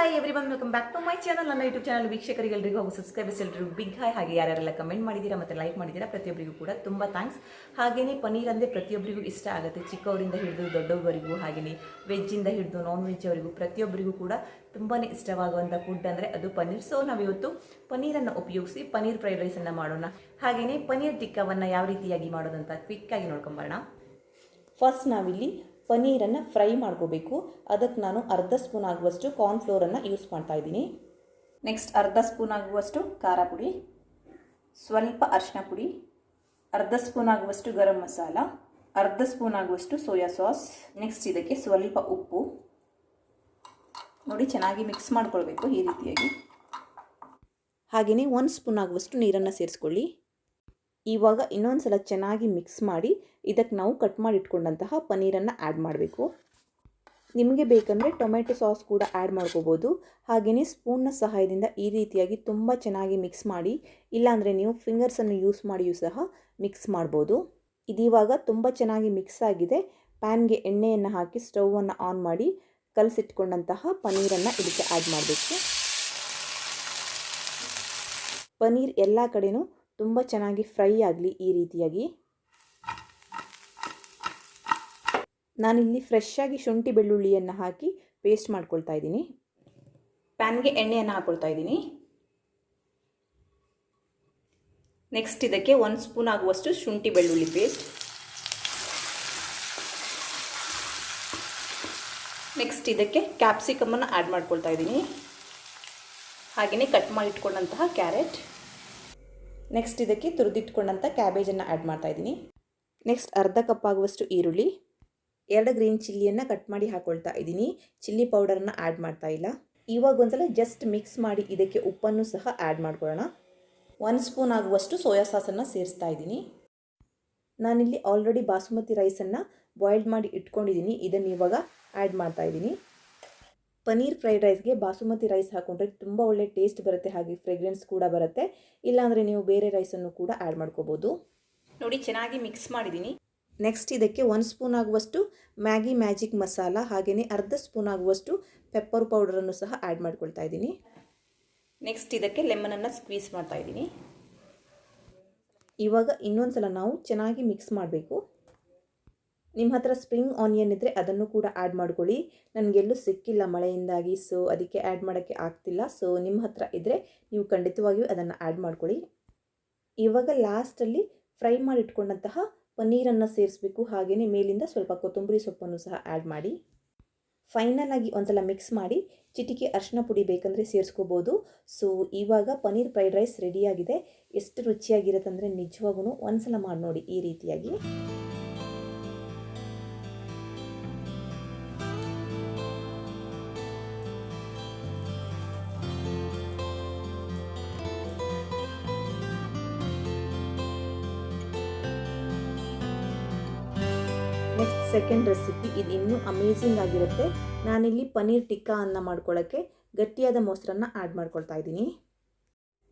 Hi everyone, welcome back to my channel. ನನ್ನ YouTube channel ವೀಕ್ಷಕರಿಗೆಲ್ಲರಿಗೂ ಹಾಗೂ ಸಬ್ಸ್ಕ್ರೈಬರ್ಸ್ ಎಲ್ಲರಿಗೂ ಬಿಗ್ ಹಾಯ್. ಹಾಗೆ ಯಾರೆಲ್ಲ ಕಮೆಂಟ್ ಮಾಡಿದ್ದೀರಾ ಮತ್ತು ಲೈಕ್ ಮಾಡಿದ್ದೀರಾ ಪ್ರತಿಯೊಬ್ಬರಿಗೂ ಕೂಡ ತುಂಬ ಥ್ಯಾಂಕ್ಸ್. ಹಾಗೆಯೇ ಪನ್ನೀರ್ ಅಂದರೆ ಪ್ರತಿಯೊಬ್ಬರಿಗೂ ಇಷ್ಟ ಆಗುತ್ತೆ, ಚಿಕ್ಕವರಿಂದ ಹಿಡಿದು ದೊಡ್ಡವರಿಗೂ, ಹಾಗೆಯೇ ವೆಜ್ಜಿಂದ ಹಿಡಿದು ನಾನ್ ವೆಜ್ ಅವರಿಗೂ ಪ್ರತಿಯೊಬ್ಬರಿಗೂ ಕೂಡ ತುಂಬಾ ಇಷ್ಟವಾಗುವಂಥ ಫುಡ್ ಅಂದರೆ ಅದು ಪನ್ನೀರ್. ಸೊ ನಾವಿವತ್ತು ಪನ್ನೀರನ್ನು ಉಪಯೋಗಿಸಿ ಪನ್ನೀರ್ ಫ್ರೈಡ್ ರೈಸನ್ನು ಮಾಡೋಣ. ಹಾಗೆಯೇ ಪನ್ನೀರ್ ಟಿಕ್ಕವನ್ನು ಯಾವ ರೀತಿಯಾಗಿ ಮಾಡೋದಂತ ಕ್ವಿಕ್ಕಾಗಿ ನೋಡ್ಕೊಂಬರೋಣ. ಫಸ್ಟ್ ನಾವಿಲ್ಲಿ ಪನ್ನೀರನ್ನು ಫ್ರೈ ಮಾಡ್ಕೋಬೇಕು. ಅದಕ್ಕೆ ನಾನು ಅರ್ಧ ಸ್ಪೂನ್ ಆಗುವಷ್ಟು ಕಾರ್ನ್ಫ್ಲೋರನ್ನು ಯೂಸ್ ಮಾಡ್ತಾ ಇದ್ದೀನಿ. ನೆಕ್ಸ್ಟ್ ಅರ್ಧ ಸ್ಪೂನ್ ಆಗುವಷ್ಟು ಖಾರ ಪುಡಿ, ಸ್ವಲ್ಪ ಅರಿಶಿನ ಪುಡಿ, ಅರ್ಧ ಸ್ಪೂನ್ ಆಗುವಷ್ಟು ಗರಂ ಮಸಾಲ, ಅರ್ಧ ಸ್ಪೂನ್ ಆಗುವಷ್ಟು ಸೋಯಾ ಸಾಸ್. ನೆಕ್ಸ್ಟ್ ಇದಕ್ಕೆ ಸ್ವಲ್ಪ ಉಪ್ಪು ನೋಡಿ ಚೆನ್ನಾಗಿ ಮಿಕ್ಸ್ ಮಾಡ್ಕೊಳ್ಬೇಕು ಈ ರೀತಿಯಾಗಿ. ಹಾಗೆಯೇ 1 ಸ್ಪೂನ್ ಆಗುವಷ್ಟು ನೀರನ್ನು ಸೇರಿಸ್ಕೊಳ್ಳಿ. ಇವಾಗ ಇನ್ನೊಂದು ಸಲ ಚೆನ್ನಾಗಿ ಮಿಕ್ಸ್ ಮಾಡಿ ಇದಕ್ಕೆ ನಾವು ಕಟ್ ಮಾಡಿ ಇಟ್ಕೊಂಡಂತಹ ಪನ್ನೀರನ್ನು ಆ್ಯಡ್ ಮಾಡಬೇಕು. ನಿಮಗೆ ಬೇಕಂದರೆ ಟೊಮೆಟೊ ಸಾಸ್ ಕೂಡ ಆ್ಯಡ್ ಮಾಡ್ಕೋಬೋದು. ಹಾಗೆಯೇ ಸ್ಪೂನ್ನ ಸಹಾಯದಿಂದ ಈ ರೀತಿಯಾಗಿ ತುಂಬ ಚೆನ್ನಾಗಿ ಮಿಕ್ಸ್ ಮಾಡಿ, ಇಲ್ಲಾಂದರೆ ನೀವು ಫಿಂಗರ್ಸನ್ನು ಯೂಸ್ ಮಾಡಿಯೂ ಸಹ ಮಿಕ್ಸ್ ಮಾಡ್ಬೋದು. ಇದೀವಾಗ ತುಂಬ ಚೆನ್ನಾಗಿ ಮಿಕ್ಸ್ ಆಗಿದೆ. ಪ್ಯಾನ್ಗೆ ಎಣ್ಣೆಯನ್ನು ಹಾಕಿ ಸ್ಟವನ್ನು ಆನ್ ಮಾಡಿ ಕಲಸಿಟ್ಕೊಂಡಂತಹ ಪನ್ನೀರನ್ನು ಇದಕ್ಕೆ ಆ್ಯಡ್ ಮಾಡಬೇಕು. ಪನ್ನೀರ್ ಎಲ್ಲ ಕಡೆಯೂ ತುಂಬ ಚೆನ್ನಾಗಿ ಫ್ರೈ ಆಗಲಿ ಈ ರೀತಿಯಾಗಿ. ನಾನಿಲ್ಲಿ ಫ್ರೆಶ್ ಆಗಿ ಶುಂಠಿ ಬೆಳ್ಳುಳ್ಳಿಯನ್ನು ಹಾಕಿ ಪೇಸ್ಟ್ ಮಾಡ್ಕೊಳ್ತಾ ಇದ್ದೀನಿ. ಪ್ಯಾನ್ಗೆ ಎಣ್ಣೆಯನ್ನು ಹಾಕ್ಕೊಳ್ತಾ ಇದ್ದೀನಿ. ನೆಕ್ಸ್ಟ್ ಇದಕ್ಕೆ 1 ಸ್ಪೂನ್ ಆಗುವಷ್ಟು ಶುಂಠಿ ಬೆಳ್ಳುಳ್ಳಿ ಪೇಸ್ಟ್. ನೆಕ್ಸ್ಟ್ ಇದಕ್ಕೆ ಕ್ಯಾಪ್ಸಿಕಮನ್ನು ಆ್ಯಡ್ ಮಾಡ್ಕೊಳ್ತಾ ಇದ್ದೀನಿ. ಹಾಗೆಯೇ ಕಟ್ ಮಾಡಿ ಇಟ್ಕೊಂಡಂತಹ ಕ್ಯಾರೆಟ್. ನೆಕ್ಸ್ಟ್ ಇದಕ್ಕೆ ತುರಿದಿಟ್ಕೊಂಡಂಥ ಕ್ಯಾಬೇಜನ್ನು ಆ್ಯಡ್ ಮಾಡ್ತಾ ಇದ್ದೀನಿ. ನೆಕ್ಸ್ಟ್ ಅರ್ಧ ಕಪ್ ಆಗುವಷ್ಟು ಈರುಳ್ಳಿ, 2 ಗ್ರೀನ್ ಚಿಲ್ಲಿಯನ್ನು ಕಟ್ ಮಾಡಿ ಹಾಕ್ಕೊಳ್ತಾ ಇದ್ದೀನಿ. ಚಿಲ್ಲಿ ಪೌಡರನ್ನು ಆ್ಯಡ್ ಮಾಡ್ತಾ ಇಲ್ಲ. ಇವಾಗ ಒಂದ್ಸಲ ಜಸ್ಟ್ ಮಿಕ್ಸ್ ಮಾಡಿ ಇದಕ್ಕೆ ಉಪ್ಪನ್ನು ಸಹ ಆ್ಯಡ್ ಮಾಡ್ಕೊಳ್ಳೋಣ. 1 ಸ್ಪೂನ್ ಆಗುವಷ್ಟು ಸೋಯಾ ಸಾಸನ್ನು ಸೇರಿಸ್ತಾ ಇದ್ದೀನಿ. ನಾನಿಲ್ಲಿ ಆಲ್ರೆಡಿ ಬಾಸುಮತಿ ರೈಸನ್ನು ಬಾಯ್ಲ್ಡ್ ಮಾಡಿ ಇಟ್ಕೊಂಡಿದ್ದೀನಿ. ಇದನ್ನು ಇವಾಗ ಆ್ಯಡ್ ಮಾಡ್ತಾ ಇದ್ದೀನಿ. ಪನ್ನೀರ್ ಫ್ರೈಡ್ ರೈಸ್ಗೆ ಬಾಸುಮತಿ ರೈಸ್ ಹಾಕೊಂಡ್ರೆ ತುಂಬ ಒಳ್ಳೆ ಟೇಸ್ಟ್ ಬರುತ್ತೆ, ಹಾಗೆ ಫ್ರೇಗ್ರೆನ್ಸ್ ಕೂಡ ಬರುತ್ತೆ. ಇಲ್ಲಾಂದರೆ ನೀವು ಬೇರೆ ರೈಸನ್ನು ಕೂಡ ಆ್ಯಡ್ ಮಾಡ್ಕೋಬೋದು. ನೋಡಿ ಚೆನ್ನಾಗಿ ಮಿಕ್ಸ್ ಮಾಡಿದ್ದೀನಿ. ನೆಕ್ಸ್ಟ್ ಇದಕ್ಕೆ 1 ಸ್ಪೂನ್ ಆಗುವಷ್ಟು ಮ್ಯಾಗಿ ಮ್ಯಾಜಿಕ್ ಮಸಾಲ, ಹಾಗೆಯೇ ಅರ್ಧ ಸ್ಪೂನ್ ಆಗುವಷ್ಟು ಪೆಪ್ಪರ್ ಪೌಡರನ್ನು ಸಹ ಆ್ಯಡ್ ಮಾಡ್ಕೊಳ್ತಾ ಇದ್ದೀನಿ. ನೆಕ್ಸ್ಟ್ ಇದಕ್ಕೆ ಲೆಮನನ್ನು ಸ್ಕ್ವೀಸ್ ಮಾಡ್ತಾ ಇದ್ದೀನಿ. ಇವಾಗ ಇನ್ನೊಂದು ಸಲ ನಾವು ಚೆನ್ನಾಗಿ ಮಿಕ್ಸ್ ಮಾಡಬೇಕು. ನಿಮ್ಮ ಹತ್ರ ಸ್ಪ್ರಿಂಗ್ ಆನಿಯನ್ ಇದ್ದರೆ ಅದನ್ನು ಕೂಡ ಆ್ಯಡ್ ಮಾಡ್ಕೊಳ್ಳಿ. ನನಗೆಲ್ಲೂ ಸಿಕ್ಕಿಲ್ಲ ಮಳೆಯಿಂದಾಗಿ, ಸೊ ಅದಕ್ಕೆ ಆ್ಯಡ್ ಮಾಡೋಕ್ಕೆ ಆಗ್ತಿಲ್ಲ. ಸೊ ನಿಮ್ಮ ಹತ್ರ ಇದ್ದರೆ ನೀವು ಖಂಡಿತವಾಗಿಯೂ ಅದನ್ನು ಆ್ಯಡ್ ಮಾಡ್ಕೊಳ್ಳಿ. ಇವಾಗ ಲಾಸ್ಟಲ್ಲಿ ಫ್ರೈ ಮಾಡಿ ಇಟ್ಕೊಂಡಂತಹ ಪನ್ನೀರನ್ನು ಸೇರಿಸಬೇಕು. ಹಾಗೆಯೇ ಮೇಲಿಂದ ಸ್ವಲ್ಪ ಕೊತ್ತಂಬರಿ ಸೊಪ್ಪನ್ನು ಸಹ ಆ್ಯಡ್ ಮಾಡಿ ಫೈನಲ್ ಆಗಿ ಒಂದ್ಸಲ ಮಿಕ್ಸ್ ಮಾಡಿ ಚಿಟಿಕೆ ಅರಿಶಿನ ಪುಡಿ ಬೇಕಂದರೆ ಸೇರಿಸ್ಕೋಬೋದು. ಸೊ ಇವಾಗ ಪನ್ನೀರ್ ಫ್ರೈಡ್ ರೈಸ್ ರೆಡಿಯಾಗಿದೆ. ಎಷ್ಟು ರುಚಿಯಾಗಿರುತ್ತೆ ಅಂದರೆ ನಿಜವಾಗೂ ಒಂದ್ಸಲ ಮಾಡಿ ನೋಡಿ ಈ ರೀತಿಯಾಗಿ. ನೆಕ್ಸ್ಟ್ ಸೆಕೆಂಡ್ ರೆಸಿಪಿ, ಇದು ಇನ್ನೂ ಅಮೇಝಿಂಗ್ ಆಗಿರುತ್ತೆ. ನಾನಿಲ್ಲಿ ಪನ್ನೀರ್ ಟಿಕ್ಕಾ ಅನ್ನು ಮಾಡ್ಕೊಳ್ಳೋಕ್ಕೆ ಗಟ್ಟಿಯಾದ ಮೊಸರನ್ನು ಆ್ಯಡ್ ಮಾಡ್ಕೊಳ್ತಾ ಇದ್ದೀನಿ.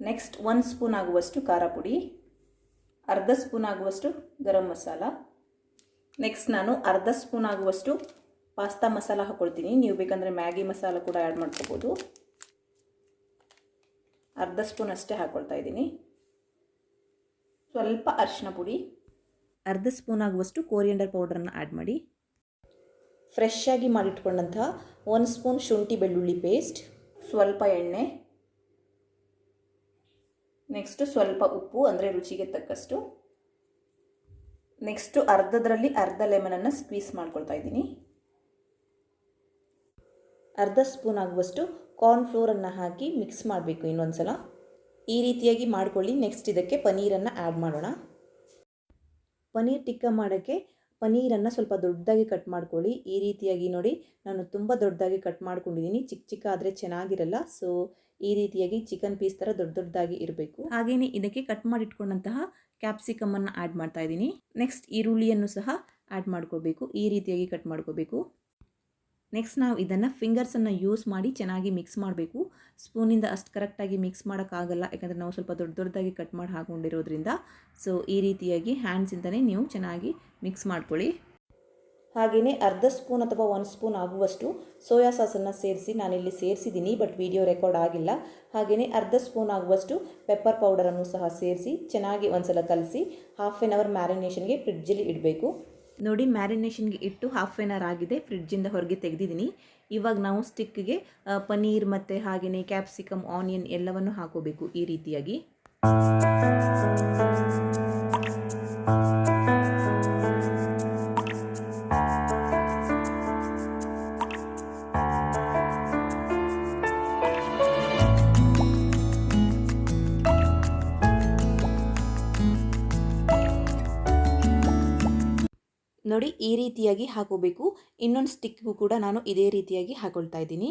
ನೆಕ್ಸ್ಟ್ 1 ಸ್ಪೂನ್ ಆಗುವಷ್ಟು ಖಾರ ಪುಡಿ, ಅರ್ಧ ಸ್ಪೂನ್ ಆಗುವಷ್ಟು ಗರಂ ಮಸಾಲ. ನೆಕ್ಸ್ಟ್ ನಾನು ಅರ್ಧ ಸ್ಪೂನ್ ಆಗುವಷ್ಟು ಪಾಸ್ತಾ ಮಸಾಲ ಹಾಕ್ಕೊಳ್ತೀನಿ. ನೀವು ಬೇಕಂದರೆ ಮ್ಯಾಗಿ ಮಸಾಲ ಕೂಡ ಆ್ಯಡ್ ಮಾಡ್ಕೋಬೋದು. ಅರ್ಧ ಸ್ಪೂನ್ ಅಷ್ಟೇ ಹಾಕ್ಕೊಳ್ತಾ ಇದ್ದೀನಿ. ಸ್ವಲ್ಪ ಅರಿಶಿನ ಪುಡಿ, ಅರ್ಧ ಸ್ಪೂನ್ ಆಗುವಷ್ಟು ಕೋರಿಯಂಡರ್ ಪೌಡರನ್ನು ಆ್ಯಡ್ ಮಾಡಿ. ಫ್ರೆಶ್ ಆಗಿ ಮಾಡಿಟ್ಕೊಂಡಂತಹ 1 ಸ್ಪೂನ್ ಶುಂಠಿ ಬೆಳ್ಳುಳ್ಳಿ ಪೇಸ್ಟ್, ಸ್ವಲ್ಪ ಎಣ್ಣೆ, ನೆಕ್ಸ್ಟು ಸ್ವಲ್ಪ ಉಪ್ಪು ಅಂದರೆ ರುಚಿಗೆ ತಕ್ಕಷ್ಟು. ನೆಕ್ಸ್ಟು ಅರ್ಧದರಲ್ಲಿ ಅರ್ಧ ಲೆಮನನ್ನು ಸ್ಕ್ವೀಸ್ ಮಾಡ್ಕೊಳ್ತಾ ಇದ್ದೀನಿ. ಅರ್ಧ ಸ್ಪೂನ್ ಆಗುವಷ್ಟು ಕಾರ್ನ್ಫ್ಲೋರನ್ನು ಹಾಕಿ ಮಿಕ್ಸ್ ಮಾಡಬೇಕು ಇನ್ನೊಂದು ಸಲ. ಈ ರೀತಿಯಾಗಿ ಮಾಡ್ಕೊಳ್ಳಿ. ನೆಕ್ಸ್ಟ್ ಇದಕ್ಕೆ ಪನ್ನೀರನ್ನು ಆ್ಯಡ್ ಮಾಡೋಣ. ಪನ್ನೀರ್ ಟಿಕ್ಕಾ ಮಾಡೋಕ್ಕೆ ಪನ್ನೀರನ್ನು ಸ್ವಲ್ಪ ದೊಡ್ಡದಾಗಿ ಕಟ್ ಮಾಡ್ಕೊಳ್ಳಿ. ಈ ರೀತಿಯಾಗಿ ನೋಡಿ, ನಾನು ತುಂಬ ದೊಡ್ಡದಾಗಿ ಕಟ್ ಮಾಡ್ಕೊಂಡಿದ್ದೀನಿ. ಚಿಕ್ಕ ಚಿಕ್ಕ ಆದರೆ ಚೆನ್ನಾಗಿರಲ್ಲ. ಸೊ ಈ ರೀತಿಯಾಗಿ ಚಿಕನ್ ಪೀಸ್ ಥರ ದೊಡ್ಡ ದೊಡ್ಡದಾಗಿ ಇರಬೇಕು. ಹಾಗೆಯೇ ಇದಕ್ಕೆ ಕಟ್ ಮಾಡಿಟ್ಕೊಂಡಂತಹ ಕ್ಯಾಪ್ಸಿಕಮನ್ನು ಆ್ಯಡ್ ಮಾಡ್ತಾ ಇದ್ದೀನಿ. ನೆಕ್ಸ್ಟ್ ಈರುಳ್ಳಿಯನ್ನು ಸಹ ಆ್ಯಡ್ ಮಾಡ್ಕೋಬೇಕು. ಈ ರೀತಿಯಾಗಿ ಕಟ್ ಮಾಡ್ಕೋಬೇಕು. ನೆಕ್ಸ್ಟ್ ನಾವು ಇದನ್ನು ಫಿಂಗರ್ಸನ್ನು ಯೂಸ್ ಮಾಡಿ ಚೆನ್ನಾಗಿ ಮಿಕ್ಸ್ ಮಾಡಬೇಕು. ಸ್ಪೂನಿಂದ ಅಷ್ಟು ಕರೆಕ್ಟಾಗಿ ಮಿಕ್ಸ್ ಮಾಡೋಕ್ಕಾಗಲ್ಲ, ಯಾಕಂದರೆ ನಾವು ಸ್ವಲ್ಪ ದೊಡ್ಡ ದೊಡ್ಡದಾಗಿ ಕಟ್ ಮಾಡಿ ಹಾಕ್ಕೊಂಡಿರೋದ್ರಿಂದ. ಸೊ ಈ ರೀತಿಯಾಗಿ ಹ್ಯಾಂಡ್ಸಿಂದನೇ ನೀವು ಚೆನ್ನಾಗಿ ಮಿಕ್ಸ್ ಮಾಡ್ಕೊಳ್ಳಿ. ಹಾಗೆಯೇ ಅರ್ಧ ಸ್ಪೂನ್ ಅಥವಾ 1 ಸ್ಪೂನ್ ಆಗುವಷ್ಟು ಸೋಯಾ ಸಾಸನ್ನು ಸೇರಿಸಿ ನಾನಿಲ್ಲಿ ಸೇರಿಸಿದ್ದೀನಿ, ಬಟ್ ವಿಡಿಯೋ ರೆಕಾರ್ಡ್ ಆಗಿಲ್ಲ. ಹಾಗೆಯೇ ಅರ್ಧ ಸ್ಪೂನ್ ಆಗುವಷ್ಟು ಪೆಪ್ಪರ್ ಪೌಡರನ್ನು ಸಹ ಸೇರಿಸಿ ಚೆನ್ನಾಗಿ ಒಂದ್ಸಲ ಕಲಸಿ ಹಾಫ್ ಆನ್ ಅವರ್ ಮ್ಯಾರಿನೇಷನ್ಗೆ ಫ್ರಿಡ್ಜಲ್ಲಿ ಇಡಬೇಕು. ನೋಡಿ, ಮ್ಯಾರಿನೇಷನ್ಗೆ ಇಟ್ಟು ಹಾಫ್ ಆನ್ ಅವರ್ ಆಗಿದೆ, ಫ್ರಿಡ್ಜಿಂದ ಹೊರಗೆ ತೆಗೆದಿದ್ದೀನಿ. ಇವಾಗ ನಾವು ಸ್ಟಿಕ್ಗೆ ಪನೀರ್ ಮತ್ತು ಹಾಗೆಯೇ ಕ್ಯಾಪ್ಸಿಕಮ್, ಆನಿಯನ್ ಎಲ್ಲವನ್ನು ಹಾಕೋಬೇಕು ಈ ರೀತಿಯಾಗಿ. ನೋಡಿ, ಈ ರೀತಿಯಾಗಿ ಹಾಕೋಬೇಕು. ಇನ್ನೊಂದು ಸ್ಟಿಕ್ಗೂ ಕೂಡ ನಾನು ಇದೇ ರೀತಿಯಾಗಿ ಹಾಕೊಳ್ತಾ ಇದ್ದೀನಿ.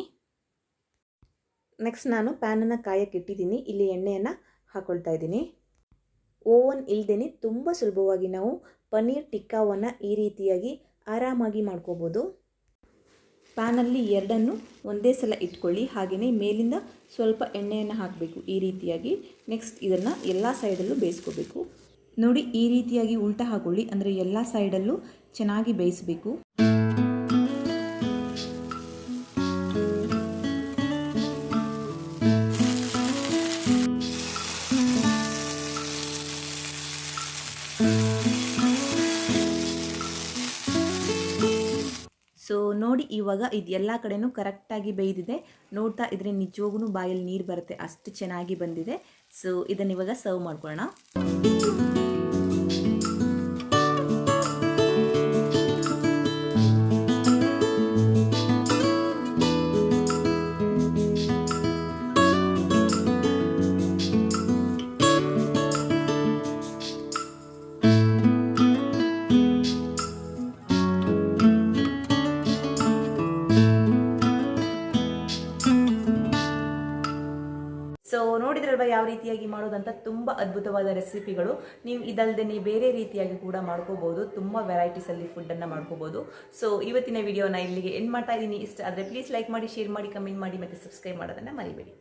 ನೆಕ್ಸ್ಟ್ ನಾನು ಪ್ಯಾನನ್ನು ಕಾಯಕ್ಕೆ ಇಟ್ಟಿದ್ದೀನಿ. ಇಲ್ಲಿ ಎಣ್ಣೆಯನ್ನು ಹಾಕೊಳ್ತಾ ಇದ್ದೀನಿ. ಓವನ್ ಇಲ್ಲದೇ ತುಂಬ ಸುಲಭವಾಗಿ ನಾವು ಪನ್ನೀರ್ ಟಿಕ್ಕಾವನ್ನು ಈ ರೀತಿಯಾಗಿ ಆರಾಮಾಗಿ ಮಾಡ್ಕೋಬೋದು. ಪ್ಯಾನಲ್ಲಿ ಎರಡನ್ನು ಒಂದೇ ಸಲ ಇಟ್ಕೊಳ್ಳಿ. ಹಾಗೆಯೇ ಮೇಲಿಂದ ಸ್ವಲ್ಪ ಎಣ್ಣೆಯನ್ನು ಹಾಕಬೇಕು ಈ ರೀತಿಯಾಗಿ. ನೆಕ್ಸ್ಟ್ ಇದನ್ನು ಎಲ್ಲ ಸೈಡಲ್ಲೂ ಬೇಯಿಸ್ಕೋಬೇಕು. ನೋಡಿ, ಈ ರೀತಿಯಾಗಿ ಉಲ್ಟಾ ಹಾಕೊಳ್ಳಿ, ಅಂದರೆ ಎಲ್ಲ ಸೈಡಲ್ಲೂ ಚೆನ್ನಾಗಿ ಬೇಯಿಸಬೇಕು. ಸೊ ನೋಡಿ, ಇವಾಗ ಇದು ಎಲ್ಲ ಕಡೆನೂ ಕರೆಕ್ಟಾಗಿ ಬೇಯ್ದಿದೆ. ನೋಡ್ತಾ ಇದ್ರೆ ನಿಜವಾಗೂ ಬಾಯಲ್ಲಿ ನೀರು ಬರುತ್ತೆ, ಅಷ್ಟು ಚೆನ್ನಾಗಿ ಬಂದಿದೆ. ಸೊ ಇದನ್ನು ಇವಾಗ ಸರ್ವ್ ಮಾಡ್ಕೊಳ್ಳೋಣ. ಸೊ ನೋಡಿದ್ರಲ್ವ ಯಾವ ರೀತಿಯಾಗಿ ಮಾಡೋದಂತ. ತುಂಬ ಅದ್ಭುತವಾದ ರೆಸಿಪಿಗಳು. ನೀವು ಇದಲ್ಲದೆ ನೀವು ಬೇರೆ ರೀತಿಯಾಗಿ ಕೂಡ ಮಾಡ್ಕೋಬಹುದು. ತುಂಬ ವೆರೈಟೀಸಲ್ಲಿ ಫುಡ್ಡನ್ನು ಮಾಡ್ಕೋಬಹುದು. ಸೊ ಇವತ್ತಿನ ವಿಡಿಯೋನ ಇಲ್ಲಿಗೆ ಎಂಡ್ ಮಾಡ್ತಾ ಇದ್ದೀನಿ. ಇಷ್ಟ ಆದರೆ ಪ್ಲೀಸ್ ಲೈಕ್ ಮಾಡಿ, ಶೇರ್ ಮಾಡಿ, ಕಮೆಂಟ್ ಮಾಡಿ ಮತ್ತು ಸಬ್ಸ್ಕ್ರೈಬ್ ಮಾಡೋದನ್ನು ಮರಿಬೇಡಿ.